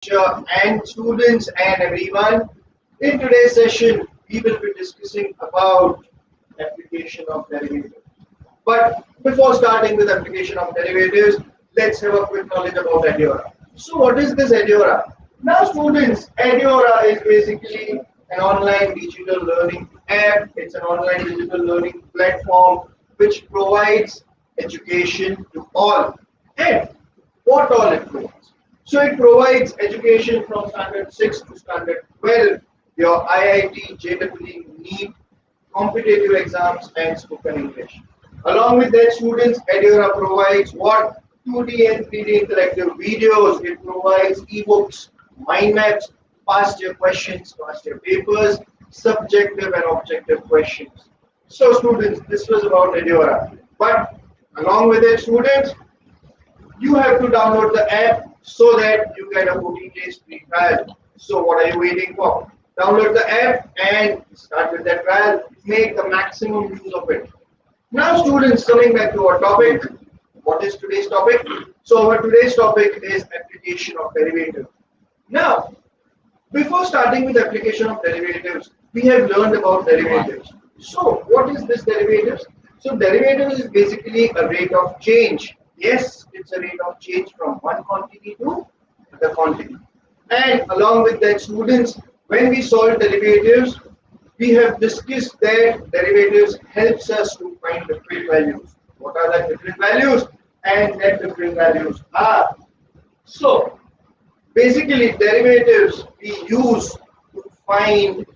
teacher and students and everyone. In today's session, we will be discussing about application of derivatives. But before starting with application of derivatives, let's have a quick knowledge about Eduauraa. So what is this Eduauraa? Now students, Eduauraa is basically an online digital learning app. It's an online digital learning platform which provides education to all. And what all it provides? So it provides education from standard 6 to standard 12, your IIT, JEE, NEET, competitive exams and spoken English. Along with that, students, Eduauraa provides what? 2D and 3D interactive videos. It provides ebooks, mind maps, past year questions, past year papers, subjective and objective questions. So students, this was about Eduauraa. But along with it, students, you have to download the app so that you get a 14 days free trial. So what are you waiting for? Download the app and start with that trial. Make the maximum use of it. Now students, coming back to our topic, what is today's topic? So our today's topic is application of derivatives. Now, before starting with application of derivatives, we have learned about derivatives. So what is this derivatives? So derivatives is basically a rate of change. Yes, it's a rate of change from one quantity to another quantity. And along with that, students, when we solve derivatives, we have discussed that derivatives helps us to find different values. What are the different values? And that different values are. So basically derivatives we use to find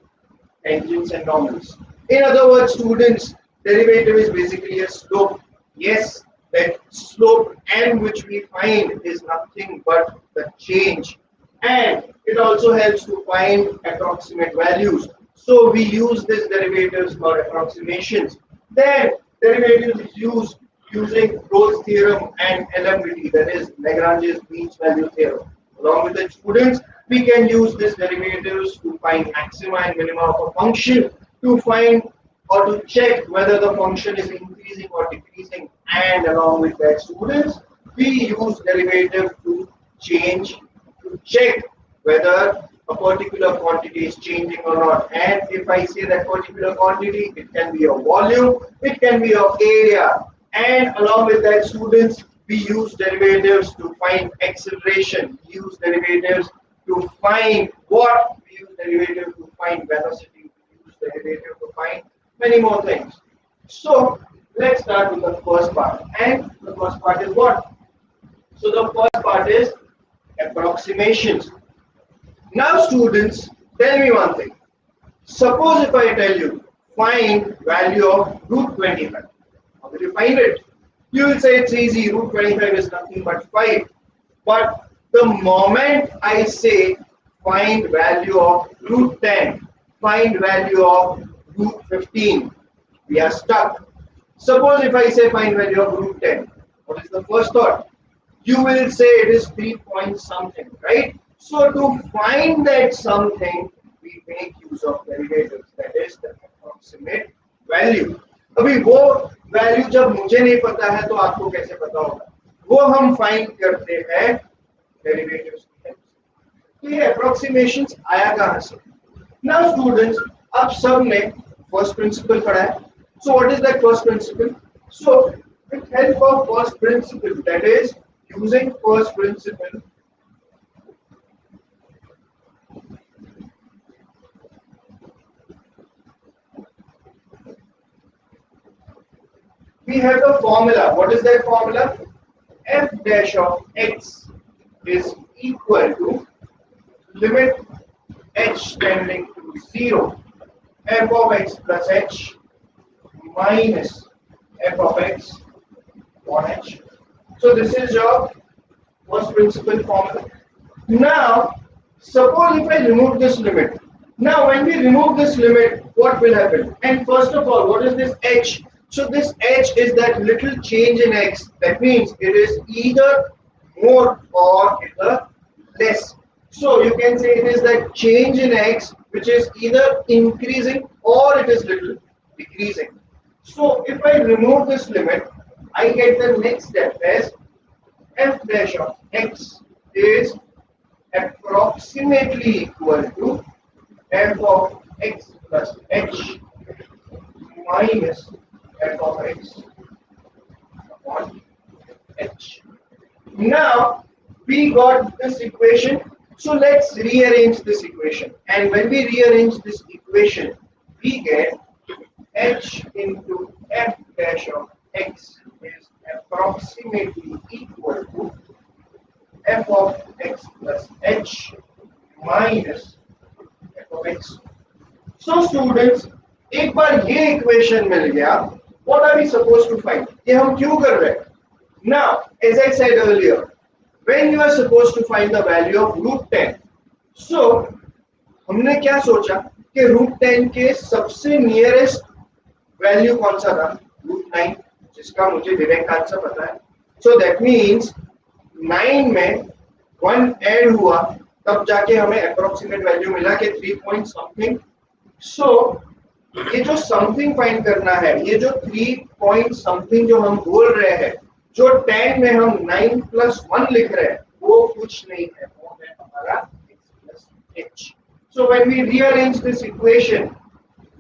tangents and normals. In other words, students, derivative is basically a slope. Yes, that slope m which we find is nothing but the change, and it also helps to find approximate values. So we use these derivatives for approximations. Then derivatives is used using Rolle's theorem and LMDT, that is Lagrange's mean value theorem. Along with the students, we can use these derivatives to find maxima and minima of a function, to find or to check whether the function is increasing or decreasing. And along with that, students, we use derivative to check whether a particular quantity is changing or not. And if I say that particular quantity, it can be a volume, it can be of area. And along with that, students, we use derivatives to find acceleration. We use derivatives to find what? We use derivative to find velocity. We use derivative to find many more things. So let's start with the first part. And the first part is what? So the first part is approximations. Now students, tell me one thing. Suppose if I tell you, find value of root 25. How will you find it? You will say it's easy, root 25 is nothing but 5. But the moment I say find value of root 10, find value of root 15, we are stuck. Suppose if I say find value of root 10, what is the first thought? You will say it is 3 point something, right? So to find that something, we make use of derivatives, that is the approximate value. अभी वो value जब मुझे नहीं पता है तो आपको कैसे पता होगा? वो हम फाइंड करते हैं डेरिवेटिव्स की हेल्प से। तो ये अप्रोक्सीमेशंस आया कहाँ से? नाउ स्टूडेंट्स, आप सब ने फर्स्ट प्रिंसिपल पढ़ा है. So what is that first principle? So with help of first principle, that is using first principle, we have the formula. What is that formula? F dash of x is equal to limit h tending to 0, f of x plus h minus f of x on h. So this is your first principle formula. Now, suppose if I remove this limit. Now, when we remove this limit, what will happen? And first of all, what is this h? So this h is that little change in x. That means it is either more or either less. So you can say it is that change in x which is either increasing or it is little decreasing. So if I remove this limit, I get the next step as f dash of x is approximately equal to f of x plus h minus f of x upon h. Now we got this equation, so let's rearrange this equation, and when we rearrange this equation we get h into f dash of x is approximately equal to f of x plus h minus f of x. So students, एक बार ये equation मिल गया, what are we supposed to find? ये हम क्यों कर रहे हैं? Now, as I said earlier, when you are supposed to find the value of root 10, so हमने क्या सोचा कि root 10 के सबसे nearest value कौन सा था? root 9, जिसका मुझे direct answer पता है. So that means 9 में 1 ऐड हुआ, तब जाके हमें approximate value मिला कि 3 point something. So ये जो समथिंग फाइंड करना है, ये जो 3 पॉइंट समथिंग जो हम बोल रहे हैं, जो 10 में हम 9 प्लस 1 लिख रहे हैं, वो कुछ नहीं है, वो है हमारा x plus h. So when we rearrange this equation,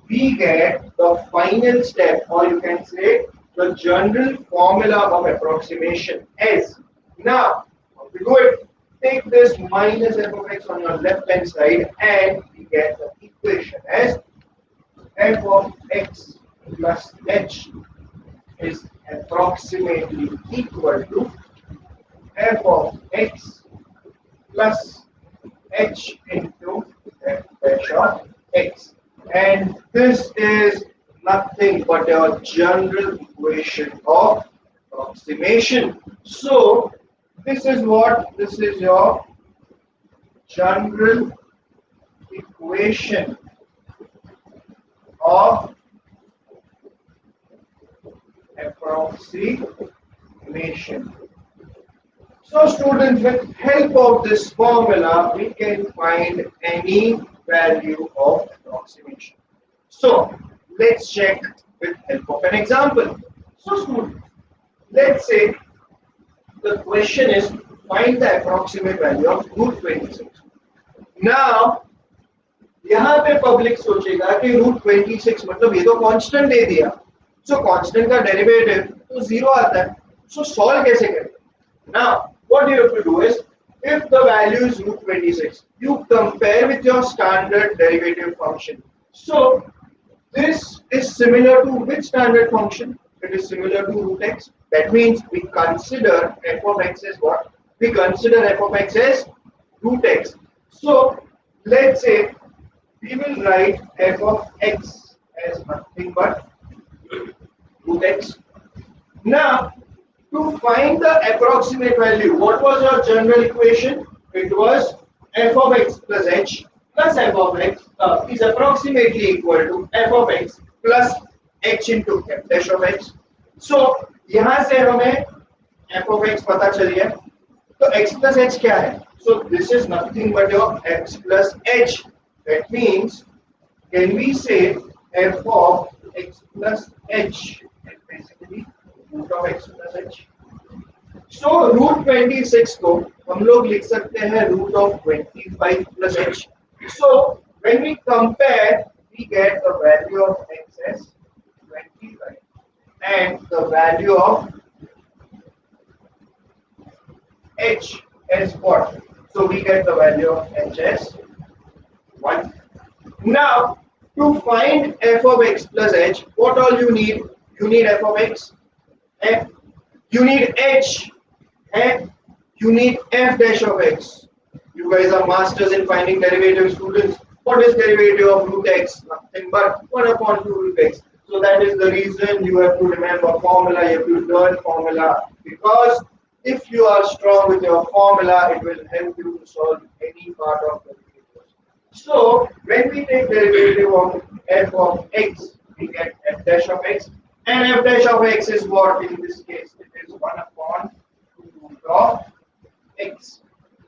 we get the final step, or you can say the general formula of approximation as, now we do it, take this minus f of x on your left hand side and we get the equation as f of x plus h is approximately equal to f of x plus h into f dash of x, and this is nothing but a general equation of approximation. So this is what, this is your general equation of approximation. So students, with help of this formula we can find any value of approximation. So let's check with help of an example. So students, let's say the question is find the approximate value of root 26. Now यहाँ पे public सोचेगा कि root 26 मतलब ये तो constant दे दिया, so constant का डेरिवेटिव तो जीरो आता है, सो सॉल्व कैसे करें? Now what you have to do is, if the value is root 26, you compare with your standard derivative function. So this is similar to which standard function? It is similar to root x. That means we consider f of x as what? We consider f of x as root x. So let's say we will write f of x as nothing but root x. Now, to find the approximate value, what was your general equation? It was f of x plus h plus f of x is approximately equal to f of x plus h into f dash of x. So, यहाँ से हमें f of x पता चल गया, तो x plus h क्या है? So this is nothing but your x plus h. That means, can we say f of x plus h is basically root of x plus h. So root 26 को हम लोग लिख सकते हैं root of 25 plus h. So when we compare, we get the value of x as 25 and the value of h as what? So we get the value of h as 1. Now, to find f of x plus h, what all you need? You need f of x, f, you need h, and you need f dash of x. You guys are masters in finding derivative, students. What is derivative of root x? Nothing but 1 upon 2 root x. So that is the reason you have to remember formula, you have to learn formula, because if you are strong with your formula, it will help you to solve any part of the equation. So when we take derivative of f of x, we get f dash of x, and f dash of x is what in this case? It is 1 upon 2 root of x.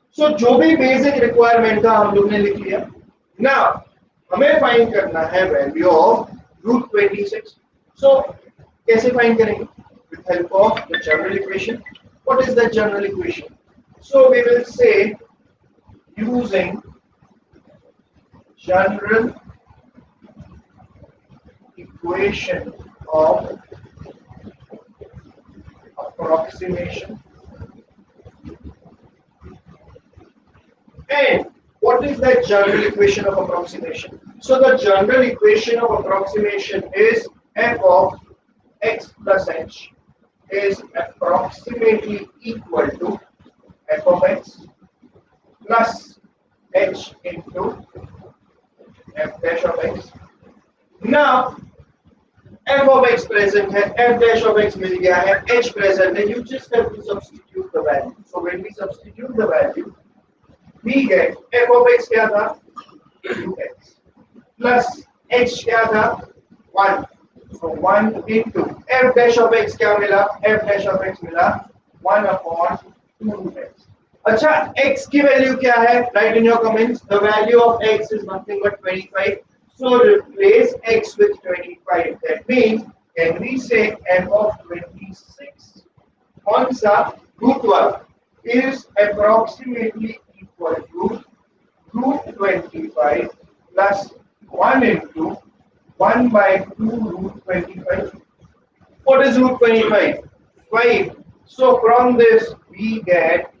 So जो भी basic requirement था हम लोग ने लिख लिया. Now हमें find करना है value of root 26. So कैसे find करेंगे? With help of the general equation. What is the general equation? So we will say using general equation of approximation. And what is that general equation of approximation? So the general equation of approximation is f of x plus h is approximately equal to f of x plus h into f dash of x. Now f of x present है, f dash of x मिल गया है, h present है, you just have to substitute the value. So when we substitute the value, we get f of x क्या था 2x plus h क्या था 1. So 1 into f dash of x क्या मिला, f dash of x मिला 1 upon 2x. अच्छा, x की value क्या है? Write in your comments. The value of x is nothing but 25. So replace x with 25. That means, can we say f of 26 कौन सा root 1 is approximately equal to root 25 plus 1 into 1 by 2 root 25. What is root 25? 5. So from this we get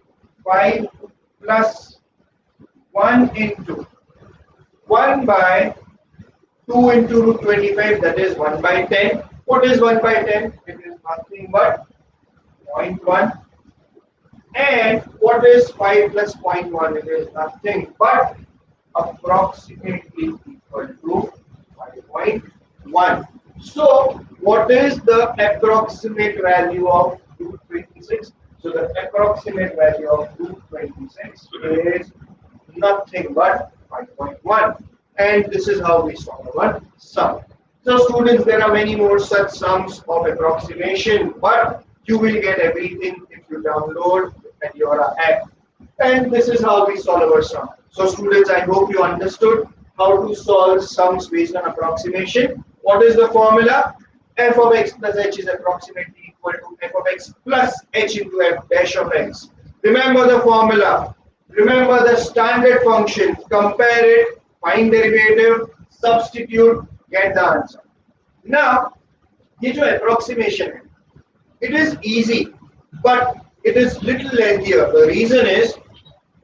5 plus 1 into 1 by 2 into root 25, that is 1 by 10. What is 1 by 10? It is nothing but 0.1. And what is 5 plus 0.1? It is nothing but approximately equal to 5.1. So what is the approximate value of root 26? So the approximate value of root 26 is nothing but 5.1. And this is how we solve our sum. So students, there are many more such sums of approximation, but you will get everything if you download the Eduauraa app. And this is how we solve our sum. So students, I hope you understood how to solve sums based on approximation. What is the formula? F of x plus h is approximately equal to f of x plus h into f dash of x. Remember the formula. Remember the standard function. Compare it, find derivative, substitute, get the answer. Now, ये जो approximation है, it is easy, but it is little lengthier. The reason is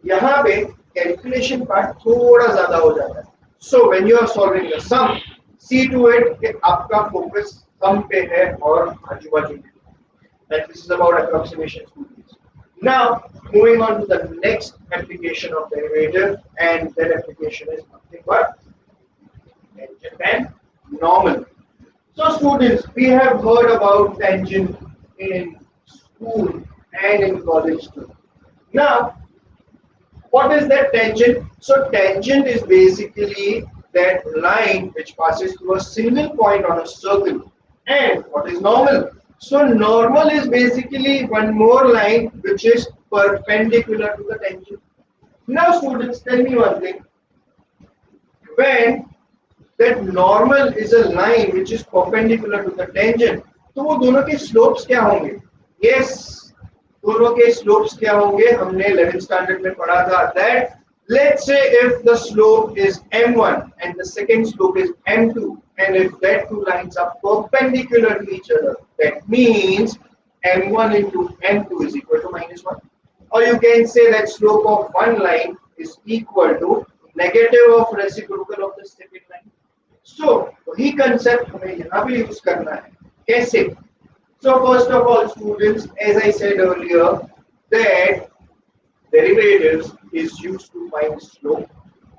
यहाँ पे calculation part थोड़ा ज़्यादा हो जाता है. So when you are solving the sum, see to it कि आपका focus sum पे है और आजू-बाजू में. And this is about approximation students. Now, moving on to the next application of derivative, and that application is nothing but tangent and normal. So students, we have heard about tangent in school and in college too. Now, what is that tangent? So tangent is basically that line which passes through a single point on a circle. And what is normal? So normal is basically one more line which is perpendicular to the tangent. Now students, tell me one thing. When that normal is a line which is perpendicular to the tangent, तो वो दोनों के slopes क्या होंगे? Yes, दोनों के slopes क्या होंगे? हमने 11th standard में पढ़ा था that let's say if the slope is m1 and the second slope is m2, and if that two lines are perpendicular to each other, that means m1 into m2 is equal to -1. Or you can say that slope of one line is equal to negative of reciprocal of the second line. So वही concept हमें यहाँ भी use करना है. कैसे? So first of all, students, as I said earlier, that derivatives is used to find slope.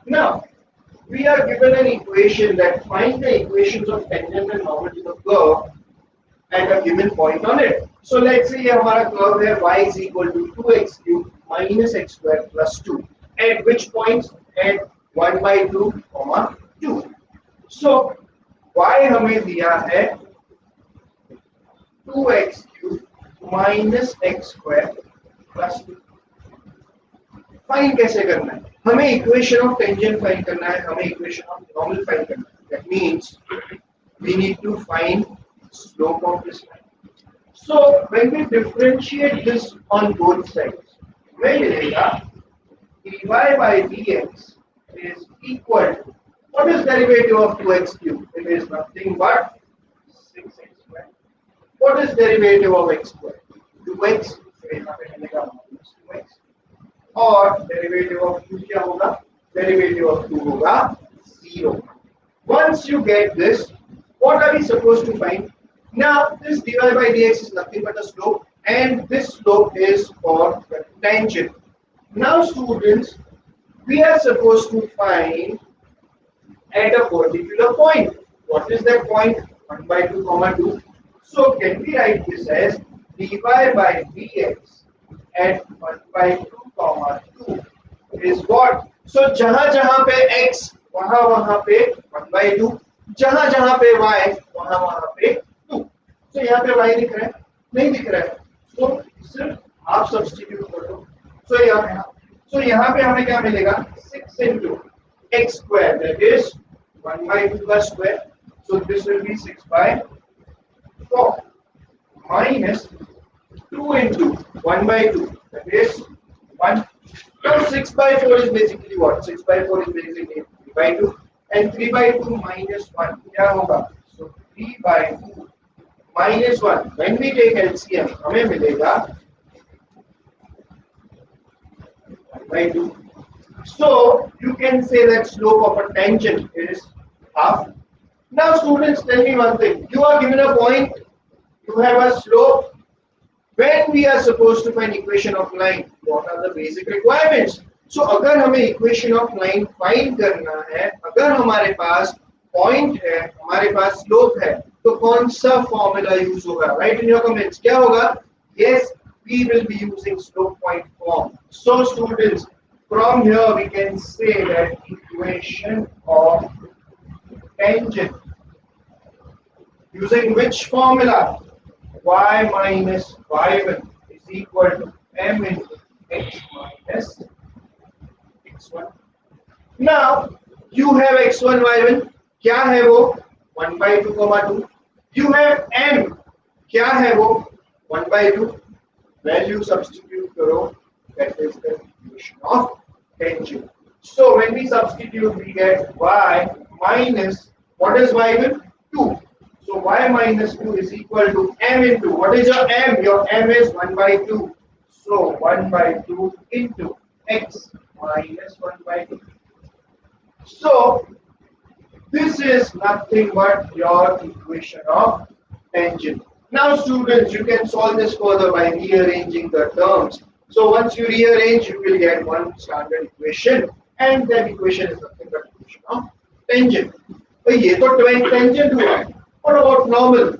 Now, we are given an equation that finds the equations of tangent and normal to the curve at a given point on it. So let's say हमारा curve है y is equal to 2x cubed minus x squared plus 2. At which points? At 1 by 2, 2. So y हमें दिया है 2x cubed minus x squared plus 2. Find कैसे करना है? हमें equation of tangent find करना है, हमें इक्वेशन ऑफ नॉर्मल फाइंड करना है. That means we need to find slope of this line. So when we differentiate this on both sides, हमें मिलेगा dy by dx is equal to, what is derivative of 2x cube? It is nothing but 6x squared. What is derivative of x squared? 2x, so यहाँ पे मिलेगा minus 2x, और derivative of 2 क्या होगा? Derivative of 2 होगा 0. Once you get this, what are we supposed to find? Now, this dy by dx is nothing but a slope, and this slope is for the tangent. Now, students, we are supposed to find at a particular point. What is that point? 1 by 2 comma 2. So, can we write this as dy by dx at 1 by 2 comma 2 is what? So, जहां जहां पे x वहां वहां पे 1 by 2, जहां जहां पे y वहां वहां पे 2. तो यहाँ पे y दिख रहा है? नहीं दिख रहा है, तो सिर्फ आप सब्स्टिट्यूट कर दो. So यहाँ पे हमें क्या मिलेगा? 6 into x square, that is 1 by 2 का square. So this will be 6 by 4 minus 2 into 1 by 2, that is 1. Now 6 by 4 is basically what? 6 by 4 is basically 3 by 2, and 3 by 2 minus 1 क्या होगा? So 3 by 2 minus 1. When we take LCM, हमें मिलेगा 1 by 2. So you can say that slope of a tangent is half. Now students, tell me one thing. You are given a point, you have a slope. When we are supposed to find equation of line, what are the basic requirements? So अगर हमें equation of line find करना है, अगर हमारे पास point है, हमारे पास slope है, तो कौन सा formula use होगा? Write in your comments. क्या होगा? Yes, we will be using slope point form. So students, from here we can say that equation of tangent using which formula? Y minus y1 is equal to m into x minus x1. Now you have x1 y1, क्या है वो? 1 by 2 comma 2. You have m, क्या है वो? 1 by 2. Value substitute करो, that is the equation of tangent. So when we substitute, we get y minus, what is y1? 2. So y minus 2 is equal to m into, what is your m? Your m is 1 by 2. So 1 by 2 into x minus 1 by 2. So this is nothing but your equation of tangent. Now students, you can solve this further by rearranging the terms. So once you rearrange, you will get one standard equation, and that equation is nothing but equation of tangent. तो ये तो tangent हुआ. What about normal?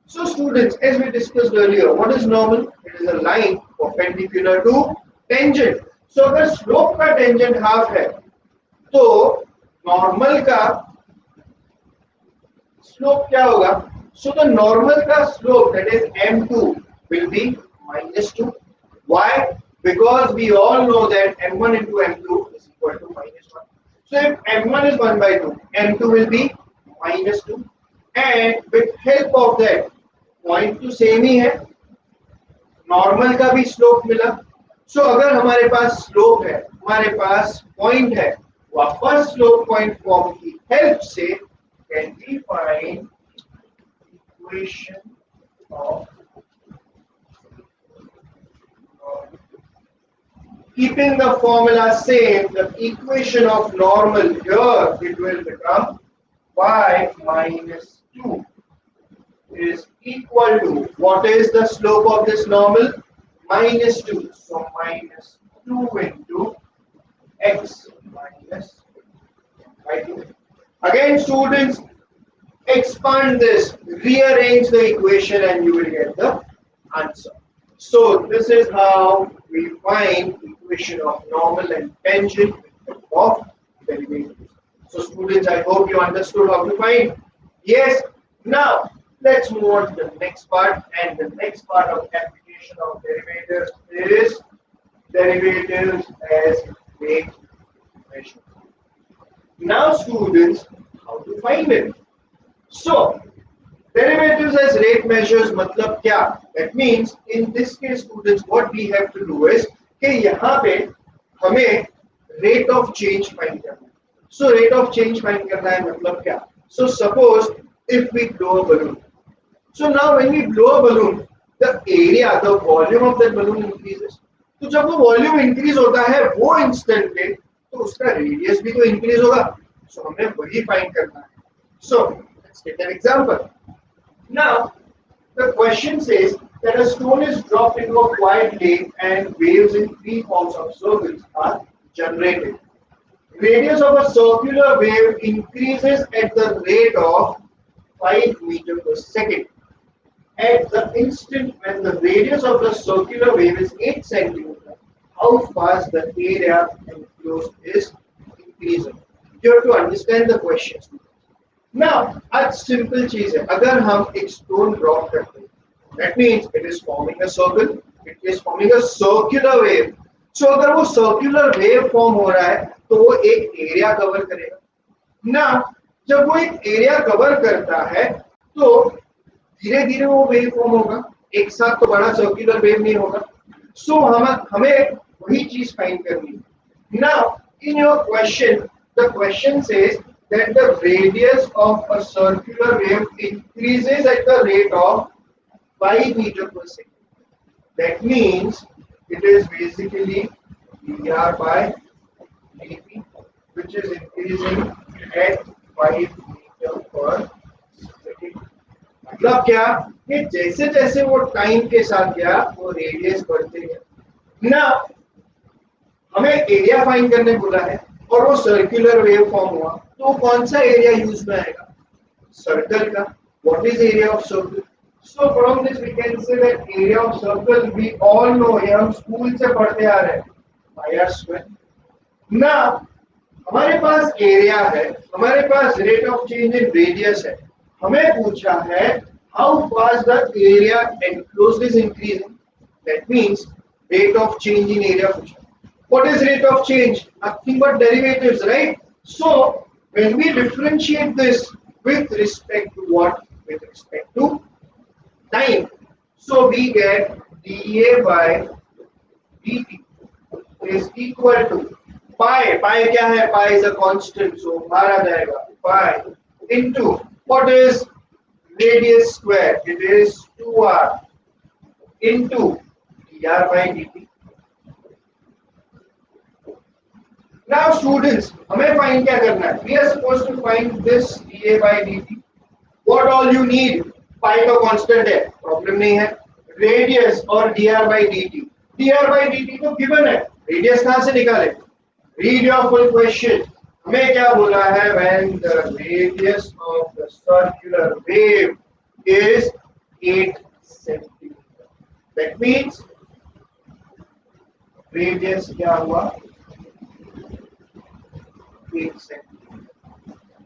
So students, as we discussed earlier, what is normal? It is a line perpendicular to tangent. So अगर slope का tangent half है, तो normal का slope क्या होगा? So the normal का slope, that is m2, will be minus 2. Why? Because we all know that m1 into m2 is equal to minus 1. So if m1 is 1 by 2, m2 will be minus 2. And with help of that, point तो same ही है, normal का भी slope मिला. सो अगर हमारे पास slope है, हमारे पास point है, वापस स्लोप पॉइंट फॉर्म की हेल्प से can we find equation of, keeping the formula same, the equation of normal here, it will become y minus 2 is equal to, what is the slope of this normal? Minus 2. So minus 2 into x minus by 2. Again students, expand this, rearrange the equation, and you will get the answer. So this is how we find equation of normal and tangent with help of derivatives. So students, I hope you understood how to find. Yes. Now let's move on to the next part, and the next part of application of derivatives is derivatives as rate measure. Now students, how to find it? So derivatives as rate measures मतलब क्या? That means in this case students, what we have to do is कि यहाँ पे हमें rate of change find करना है। So rate of change find करना है मतलब क्या? So suppose if we blow a balloon, so now when we blow a balloon, the area, the volume of that balloon increases. तो जब वो volume increase होता है वो इंस्टेंट पे, तो उसका रेडियस भी तो इंक्रीज होगा। सो हमें वही फाइंड करना है। So let's take an example. Now the question says that a stone is dropped into a quiet lake and waves in three forms of circles are generated. Radius of a circular wave increases at the rate of 5 meters per second. At the instant when the radius of the circular wave is 8 centimeters, how fast the area enclosed is increasing. You have to understand the questions. Now, आज simple चीज है, अगर हम एक stone drop करते हैं, that means it is forming a circle, it is forming a circular wave. So अगर वो circular wave form हो रहा है, तो वो एक area cover करेगा. Now, जब वो एक area cover करता है, तो धीरे धीरे वो वेव फॉर्म होगा, एक साथ तो बड़ा सर्कुलर वेव नहीं होगा। सो हमें वही चीज फाइंड करनी है। Now in your question, the question says that the radius of a circular wave increases at the rate of 5 metre per second. That means it is basically dr by dt which is increasing at 5 meter per second। मतलब क्या कि जैसे जैसे वो time के साथ गया वो रेडियस बढ़ते गया ना। हमें एरिया फाइंड करने बोला है और वो सर्कुलर वेव फॉर्म हुआ, तो कौन सा एरिया यूज में आएगा? सर्कल का। What is area of circle? So from this we can say that area of circle we all know, ये हम स्कूल से पढ़ते आ रहे हैं, पाई आर स्क्वायर। ना हमारे पास एरिया है, हमारे पास rate of change in radius है, हमें पूछा है how fast the area enclosed is increasing. That means rate of change in area पूछा। What is rate of change? Nothing but derivatives, right? So when we differentiate this with respect to what? With respect to time. So we get dA by dt is equal to pi. Pi क्या है? Pi is a constant, so बाहर आ जाएगा pi into what is radius square? It is 2r into dr by dt. Now students, हमें find क्या करना है? We are supposed to find this dA by dt. What all you need? Pi का constant है, problem नहीं है। Radius और dr by dt. dr by dt तो given है, radius कहाँ से निकाले? Read your full question. हमें क्या बोला है? When the radius of the circular wave is 8 centimeter. That means radius क्या हुआ? 8 centimeter.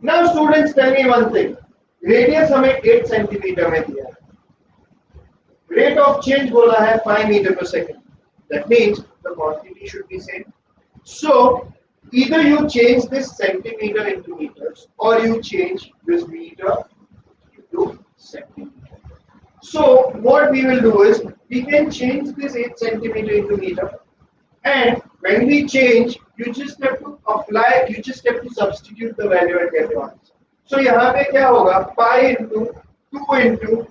Now students tell me one thing. Radius हमें 8 centimeter में दिया है. Rate of change बोला है 5 meter per second. That means the quantity should be same. So either you change this centimeter into meters or you change this meter into centimeter. So what we will do is we can change this 8 centimeter into meter, and when we change you just have to apply, you just have to substitute the value and get your answer. So यहाँ पे क्या होगा? pi into 2 into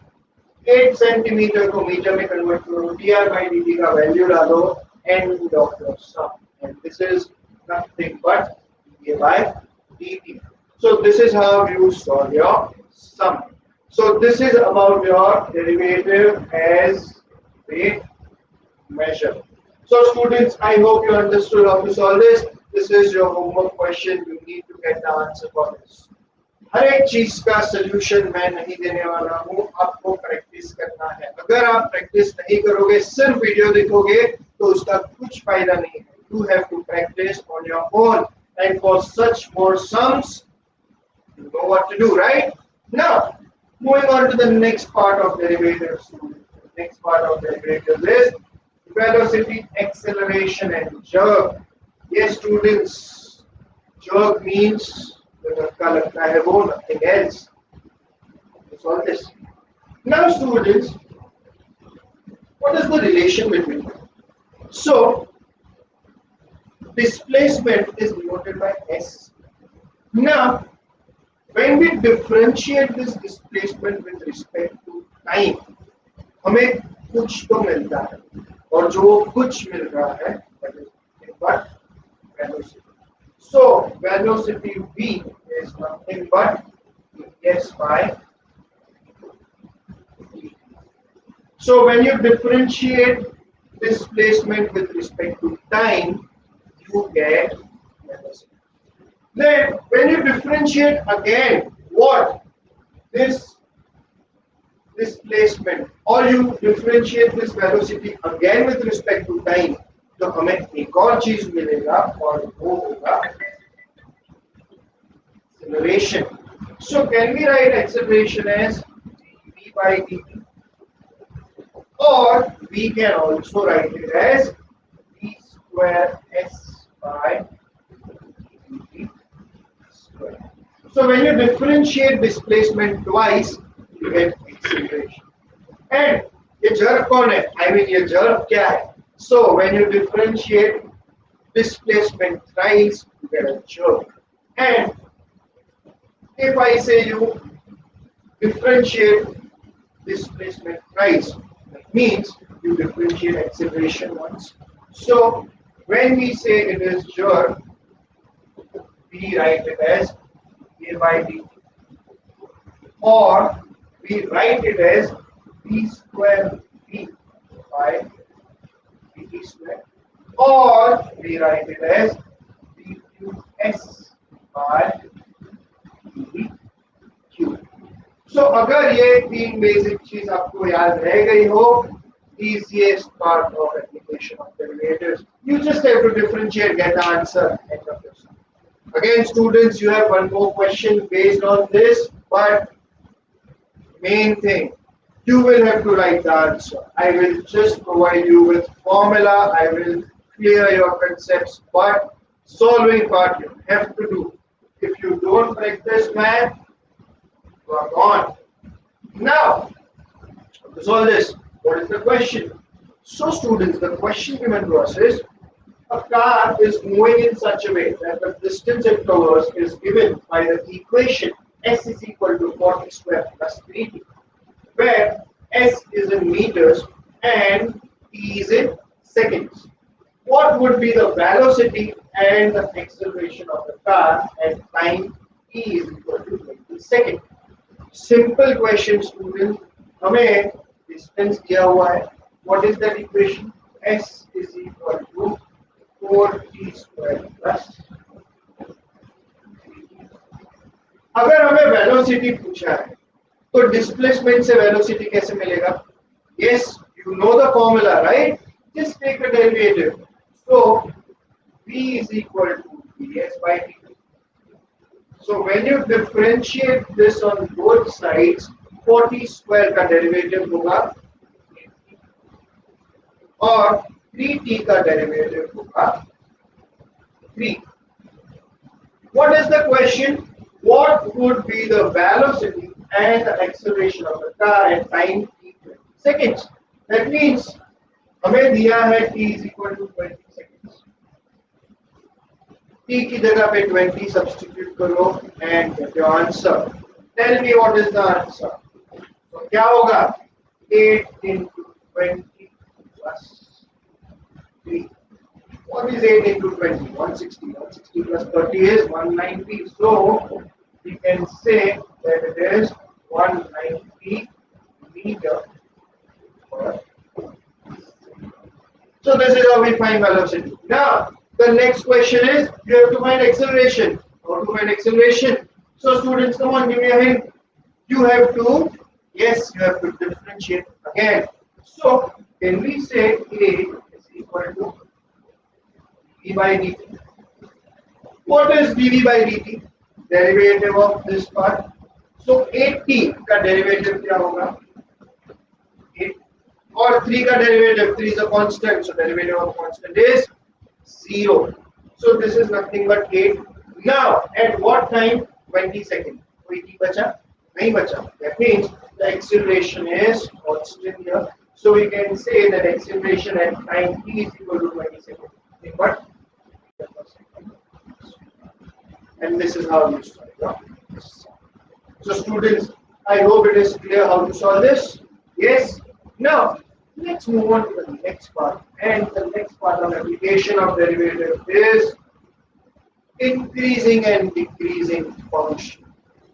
8 centimeter को metre में convert करो, dr by dt का value डालो, end of your sum, and this is nothing but dA by dt. So this is how you solve your sum. So this is about your derivative as rate measure. So students, I hope you understood how to solve this. This is your homework question. You need to get the answer for this. हर एक चीज का solution मैं नहीं देने वाला हूँ, आपको practice करना है। अगर आप प्रैक्टिस नहीं करोगे, सिर्फ वीडियो देखोगे, तो उसका कुछ फायदा नहीं है। You have to practice on your own, and for such more sums, you know what to do, right? Now, moving on to the next part of derivatives. The next part of derivatives is velocity, acceleration, and jerk. Yes, students, jerk means धक्का लगता है वो, nothing else. That's all this. Now, students, what is the relation between them? So, displacement is denoted by s. Now, when we differentiate this displacement with respect to time, हमें कुछ तो मिलता है और जो कुछ मिल रहा है that is nothing but velocity. So velocity v is nothing but s by dt. So when you differentiate displacement with respect to time, you get velocity. Then when you differentiate again what this displacement or you differentiate this velocity again with respect to time, तो हमें एक और चीज मिलेगा और वो होगा acceleration. So can we write acceleration as v by dt, or we can also write it as v square s by dt square. So when you differentiate displacement twice, you get acceleration. And ये jerk कौन है? I mean ये jerk क्या है? So when you differentiate displacement thrice, you get a jerk. And if I say you differentiate displacement thrice, that means you differentiate acceleration once. So when we say it is jerk, we write it as a by dt, or we write it as v square v by dt square, or we write it as v cube s by dt cube. So अगर ये तीन basic चीज आपको याद रह गई हो, easiest part of application of derivatives, you just have to differentiate, get the answer, end of this. Again, students, you have one more question based on this, but main thing, you will have to write the answer. I will just provide you with formula, I will clear your concepts, but solving part you have to do. If you don't practice math, you are gone. Now, to solve this, what is the question? So students, the question given to us is, a car is moving in such a way that the distance it covers is given by the equation s is equal to 40 square plus 3t, where s is in meters and t is in seconds. What would be the velocity and the acceleration of the car at time t is equal to 20 seconds? Simple question, student. हमें distance दिया हुआ है. What is that equation? S is equal to 4t square plus 3t. अगर हमें velocity पूछा है, तो displacement से velocity कैसे मिलेगा? Yes, you know the formula, right? Just take a derivative. So v is equal to ds by dt. So when you differentiate this on both sides, 40 square का derivative होगा और 3t का derivative होगा 3. What is the question? What would be the velocity and the acceleration of the car at time t 20 seconds? That means हमें दिया है t is equal to 20 seconds. t की जगह पे 20 substitute करो and get your answer. Tell me what is the answer. तो क्या होगा? 8 into 20 plus 3. What is 8 into 20? 160. 160 plus 30 is 190. So we can say that it is 190 meter per second. So this is how we find velocity. Now the next question is you have to find acceleration. How to find acceleration? So students, come on, give me a hint. You have to, yes, you have to differentiate again. So can we say A is equal to d by dt? What is dv by dt? Derivative of this part. So 8t का derivative क्या होगा? 8 और 3 का derivative, 3 is a constant, so derivative of constant is 0. So this is nothing but 8. Now at what time? 20 seconds. कोई t बचा? नहीं बचा. That means the acceleration is constant here. So we can say that acceleration at time t is equal to 20 seconds. But And this is how you solve this. So students, I hope it is clear how to solve this. Yes? Now, let's move on to the next part. And the next part of application of derivative is increasing and decreasing function.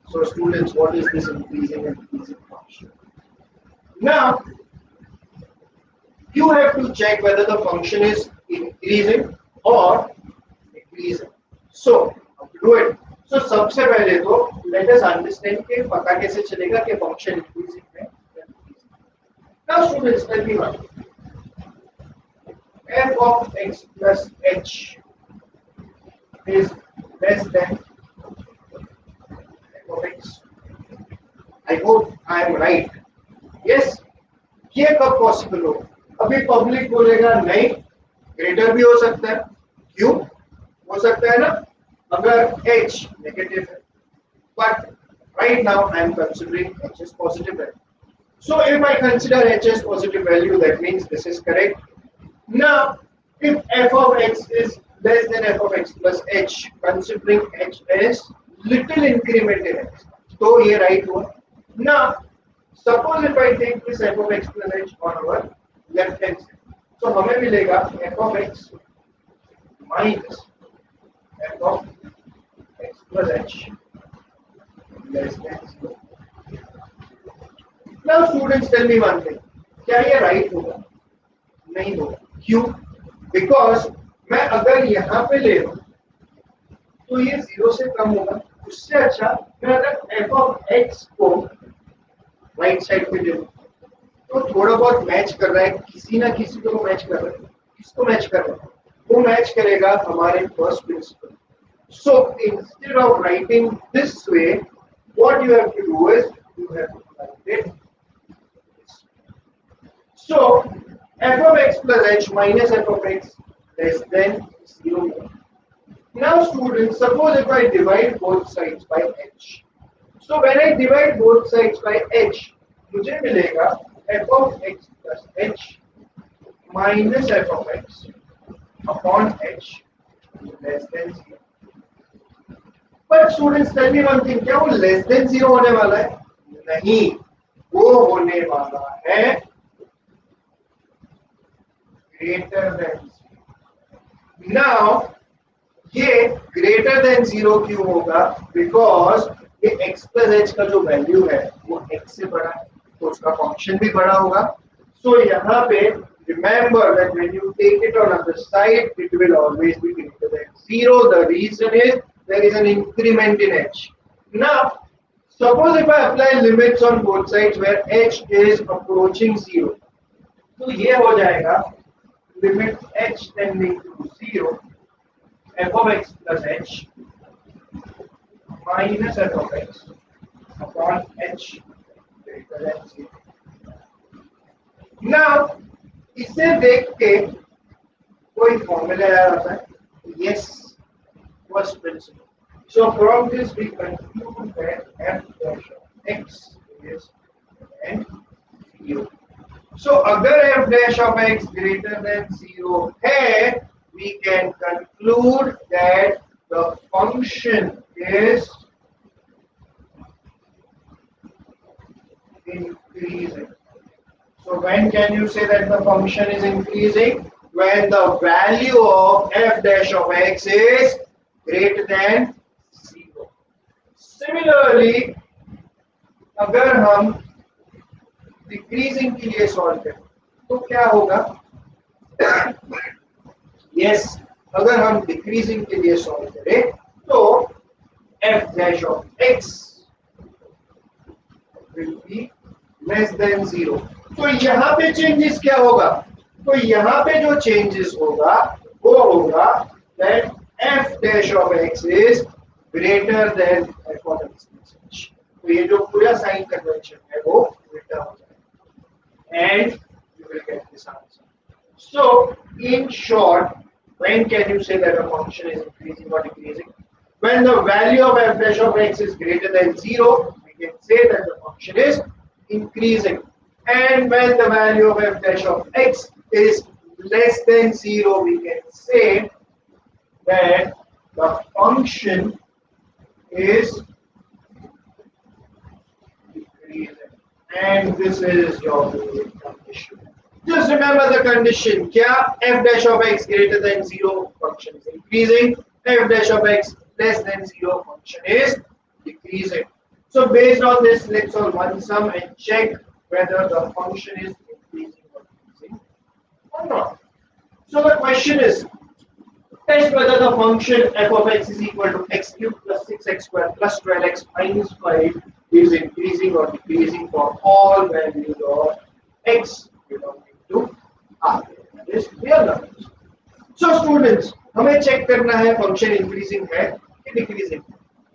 So students, what is this increasing and decreasing function? Now, you have to check whether the function is increasing or decreasing. So, how to do it? So, सबसे पहले तो let us understand कि पता कैसे चलेगा कि function increasing है या decreasing. Now, students, tell me one. F of x plus h is less than f of x. I hope I am right. Yes. ये कब पॉसिबल हो? अभी पब्लिक बोलेगा नहीं, ग्रेटर भी हो सकता है. क्यों हो सकता है ना? अगर h नेगेटिव है. But right now I am considering h as positive value. So if I consider h as positive value, that means this is correct. Now, if f of x is less than f of x plus h, considering h as little increment in x, तो ये right हुआ. Now, suppose if I take this f of x plus h on our left hand side, so हमें मिलेगा f of x minus f of x plus h less than 0. Now students, tell me one thing, क्या ये right होगा? नहीं होगा. क्यों? Because मैं अगर यहाँ पे ले लूँ तो ये 0 से कम होगा. उससे अच्छा मैं अगर f of x को राइट साइड पे ले लूँ तो थोड़ा बहुत मैच कर रहा है, किसी ना किसी को मैच कर रहा है. किसको मैच कर रहा है? वो मैच करेगा हमारे first principle. So instead of writing this way, what you have to do is you have to write it this. So f of x plus h minus f of x less than 0. Now students, suppose if I divide both sides by h. So when I divide both sides by h, मुझे मिलेगा f of x plus h minus f of x upon h less than 0. But students, tell me one thing, क्या वो less than 0 होने वाला है? नहीं, वो होने वाला है greater than 0. Now, ये greater than 0 क्यों होगा? Because ये x plus h का जो वैल्यू है वो x से बड़ा है, तो उसका फंक्शन भी बड़ा होगा. So यहाँ पे remember that when you take it on other side, it will always be greater than 0. The reason is there is an increment in h. Now, suppose if I apply limits on both sides where h is approaching 0, तो ये हो जाएगा limit h tending to 0 f of x plus h minus f of x upon h greater than 0. Now, इसे देख के कोई formula याद आता है? Yes, first principle. So from this we conclude that f dash of x is n 0. So अगर f dash of x greater than 0 है, we can conclude that the function is increasing. So when can you say that the function is increasing? When the value of f dash of x is greater than 0. Similarly, अगर हम decreasing के लिए solve करें तो क्या होगा? Yes, अगर हम decreasing के लिए solve करें तो f dash of x will be less than 0. तो यहाँ पे changes क्या होगा? तो यहाँ पे जो changes होगा वो होगा that f dash of x is greater than f of x plus h. तो ये जो पूरा sign convention है वो उल्टा हो जाएगा and you will get this answer. So in short, when can you say that a function is increasing or decreasing? When the value of f dash of x is greater than 0, we can say that the function is increasing. And when the value of f dash of x is less than 0, we can say that the function is decreasing. And this is your condition. Just remember the condition. Kya f dash of x greater than 0 function is increasing. F dash of x less than 0 function is decreasing. So based on this, let's solve one sum and check whether the function is increasing or decreasing or not. So the question is, test whether the function f of x is equal to x cubed plus 6x squared plus 12x minus 5 is increasing or decreasing for all values of x belonging to R. That is real numbers. So students, हमें check करना है function increasing है कि decreasing.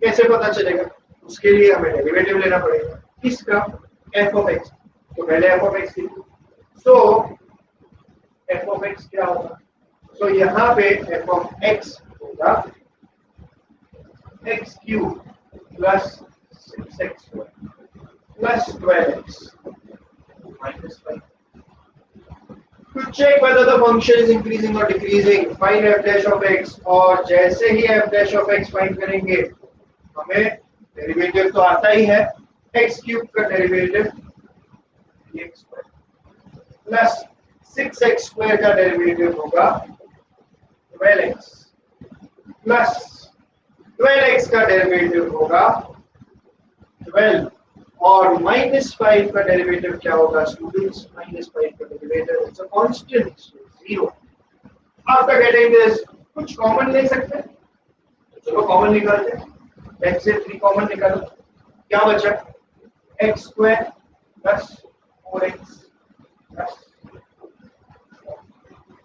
कैसे पता चलेगा? उसके लिए हमें डेरिवेटिव लेना पड़ेगा. किसका? f of x. तो पहले f of x लिखो. So f of x क्या होगा? तो यहाँ पे f of x होगा x cube plus 6x square plus 12x minus 5. To check whether the function is increasing or decreasing, find f dash of x. और जैसे ही f dash of x find करेंगे, हमें डेरिवेटिव तो आता ही है. x cube का derivative x square plus 6x square का derivative होगा 12x प्लस 12x का डेरिवेटिव होगा 12 और -5 का डेरिवेटिव क्या होगा स्टूडेंट्स? -5 का derivative it's a constant 0. After getting this कुछ कॉमन ले सकते हैं. चलो कॉमन निकालते हैं. x से 3 कॉमन निकालो. क्या बचा? x square plus 4x plus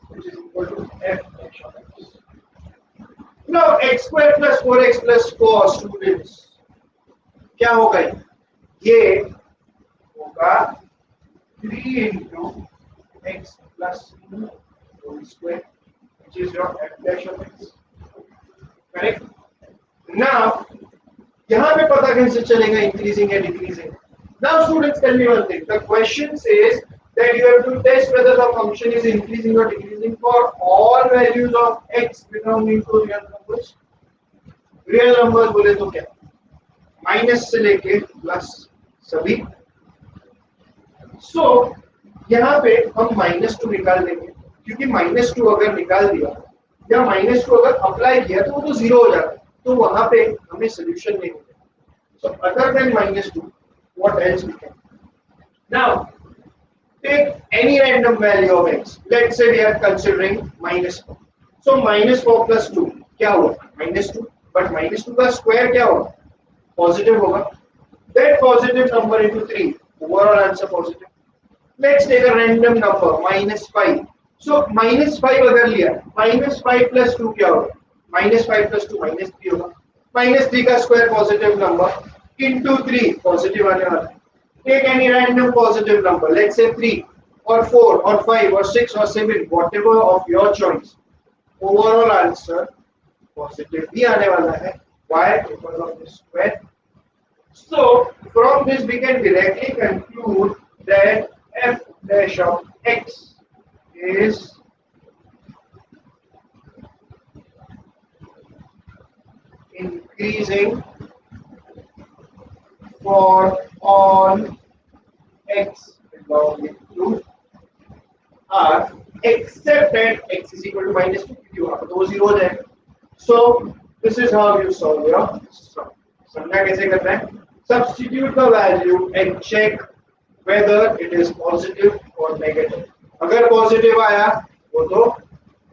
which is equal to f dash of x. Now x square plus 4x plus 4 students क्या होगा? ये होगा 3 into x plus 2 whole square which is your f dash of x. Correct? Now यहाँ पे पता कैसे चलेगा increasing and decreasing? Now students, tell me one thing. The question says that you have to test whether the function is increasing or decreasing for all values of x belonging to real numbers. Real numbers बोले तो क्या? Minus से लेके plus सभी. So यहाँ पे हम -2 निकाल देंगे क्योंकि -2 अगर निकाल दिया या -2 अगर अप्लाई किया तो वो तो 0 हो जाता है. तो वहां पे हमें सोल्यूशन नहीं मिलेगा. So other than -2, what else we can? Now take any random value of x. Let's say we are considering -4. So -4 plus 2 क्या होगा? -2. But -2 का स्क्वायर क्या होगा? Positive होगा. That positive number into 3. Overall answer positive. Let's take a random number -5. So -5 अगर लिया, -5 plus 2 क्या होगा? -5 plus 2 -3 होगा. -3 का square positive number into 3 positive आने वाला है. Take any random positive number, let's say 3 or 4 or 5 or 6 or 7, whatever of your choice. Overall answer positive भी आने वाला है. Why? Because of this square. So from this we can directly conclude that f dash of x is increasing for all x belonging to R except at x is equal to -2 क्योंकि वहाँ पर दो zero है. So this is how you solve your sum. समझा कैसे करना है? Substitute the value and check whether it is positive or negative. अगर positive आया वो तो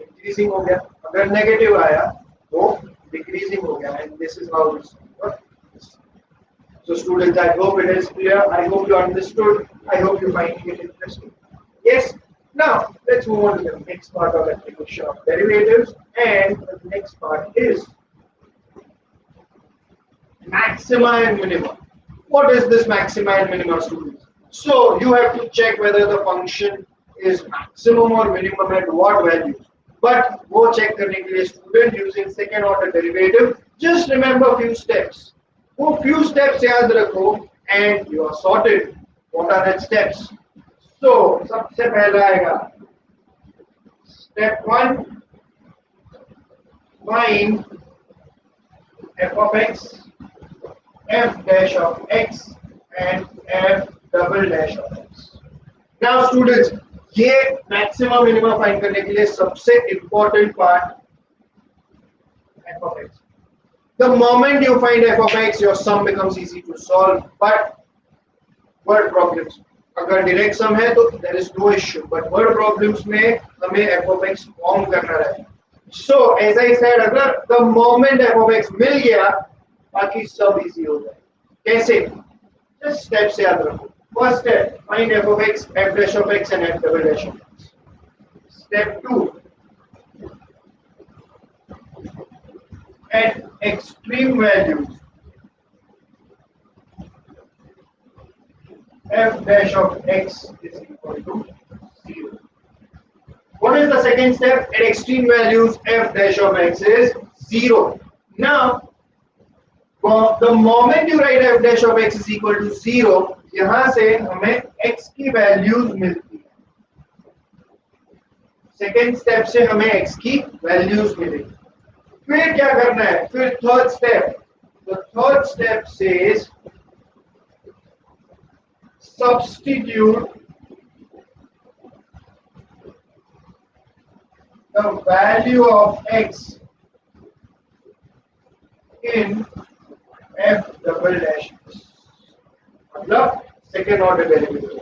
increasing हो गया. अगर negative आया वो decreasing हो गया. And this is how you solve. So students, I hope it is clear. I hope you understood. I hope you find it interesting. Yes. Now let's move on to the next part of application of derivatives, and the next part is maxima and minimum. What is this maxima and minimum, students? So you have to check whether the function is maximum or minimum at what values. But वो check करने के लिए student using second order derivative, just remember few steps. वो few steps याद रखो and you are sorted. What are the steps? So सबसे पहला आएगा step 1. find f of x, f dash of x and f double dash of x. Now students, ये maximum minimum find करने के लिए सबसे important part f of x. The moment you find f of x, your sum becomes easy to solve. But word problems, अगर direct sum है तो there is no issue. But word problems में हमें f of x form करना रहेगा. So as I said, अगर the moment f of x मिल गया, बाकी सब easy हो जाए. कैसे? Just steps याद रखो. First step, find f of x, f dash of x and f double dash of x. Step 2, at extreme values, f dash of x is equal to 0. What is the second step? At extreme values, f dash of x is 0. Now, the moment you write f dash of x is equal to 0, यहाँ से हमें x की values मिलती है. Second step से हमें x की values मिलेगी. फिर क्या करना है? फिर third step. The third step says substitute the value of x in f double dash. मतलब second order derivative.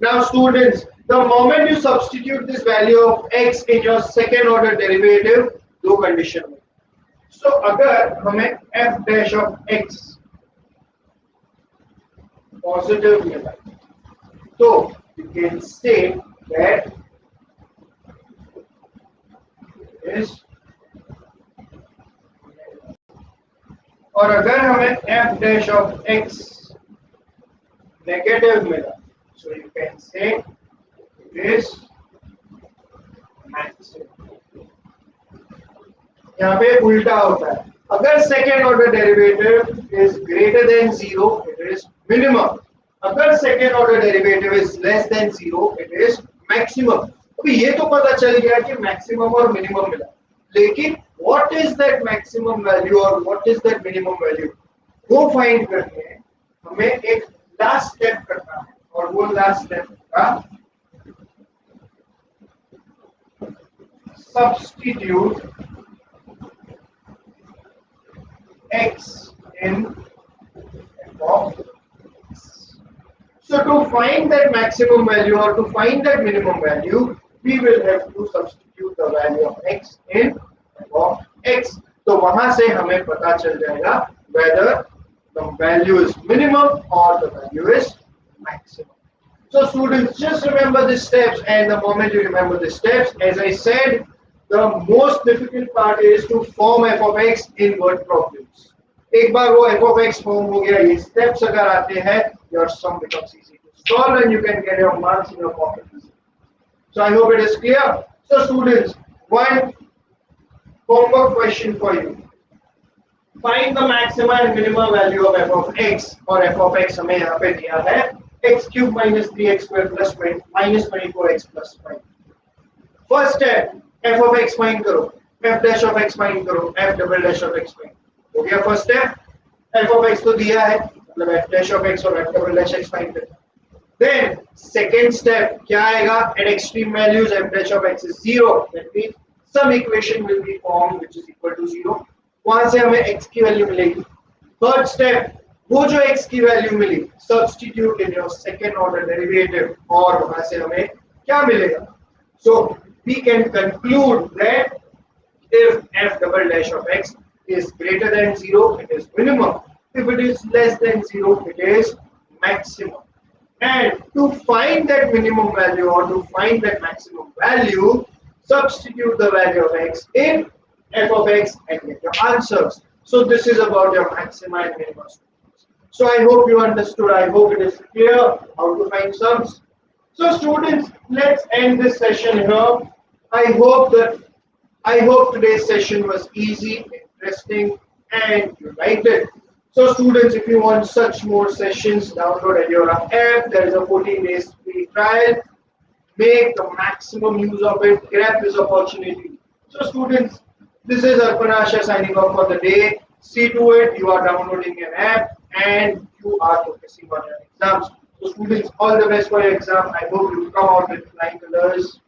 Now students, the moment you substitute this value of x in your second order derivative, दो condition में. So अगर हमें f dash of x positive मिला, तो you can say that is, और अगर हमें f dash of x negative मिला, so you can say it is maximum. यहाँ पे उल्टा होता है. अगर second order derivative is greater than 0, it is minimum. अगर second order derivative is less than 0, it is maximum. अभी ये तो पता चल गया कि मैक्सिमम और मिनिमम मिला, लेकिन what is that maximum value और what is that minimum value, वो फाइंड करके हमें एक लास्ट स्टेप करना है. और वो लास्ट स्टेप का substitute x in f of x. So to find that maximum value or to find that minimum value, we will have to substitute the value of x in f of x. तो वहां से हमें पता चल जाएगा whether the value is minimum or the value is maximum. So students, just remember the steps, and the moment you remember the steps, as I said, the most difficult part is to form f of x in word problems. एक बार वो f of x form हो गया, ये steps अगर आते हैं, your sum becomes easy to solve and you can get your marks in your pocket easily. So I hope it is clear. So students, one homework question for you. Find the maximum and minimum value of f of x, और f of x हमें यहाँ पे दिया है x cube minus 3x square plus minus 24x plus 5. First step, f of x find करो, f dash of x find करो, f double dash of x find. हो गया first step. f of x तो दिया है, मतलब f dash of x और f double dash x find करना. देन सेकंड स्टेप क्या आएगा? At extreme values f dash of x is 0, that means some equation will be formed which is equal to 0. वहां से हमें x की value मिलेगी. Third step, वो जो x की वैल्यू मिली, substitute in your second order derivative, और वहां से हमें क्या मिलेगा? So we can conclude that if f double dash of x is greater than 0, it is minimum. If it is less than 0, it is maximum. And to find that minimum value or to find that maximum value, substitute the value of x in f of x and get your answers. So this is about your maxima and minima. So I hope you understood. I hope it is clear how to find sums. So students, let's end this session here. I hope today's session was easy, interesting, and you liked it. So students, if you want such more sessions, download Eduauraa app. There is a 14 days free trial. Make the maximum use of it. Grab this opportunity. So students, This is Arpan Ashar signing off for the day. See to it, you are downloading an app and you are focusing on your exams. So students, all the best for your exam. I hope you come out with flying colors.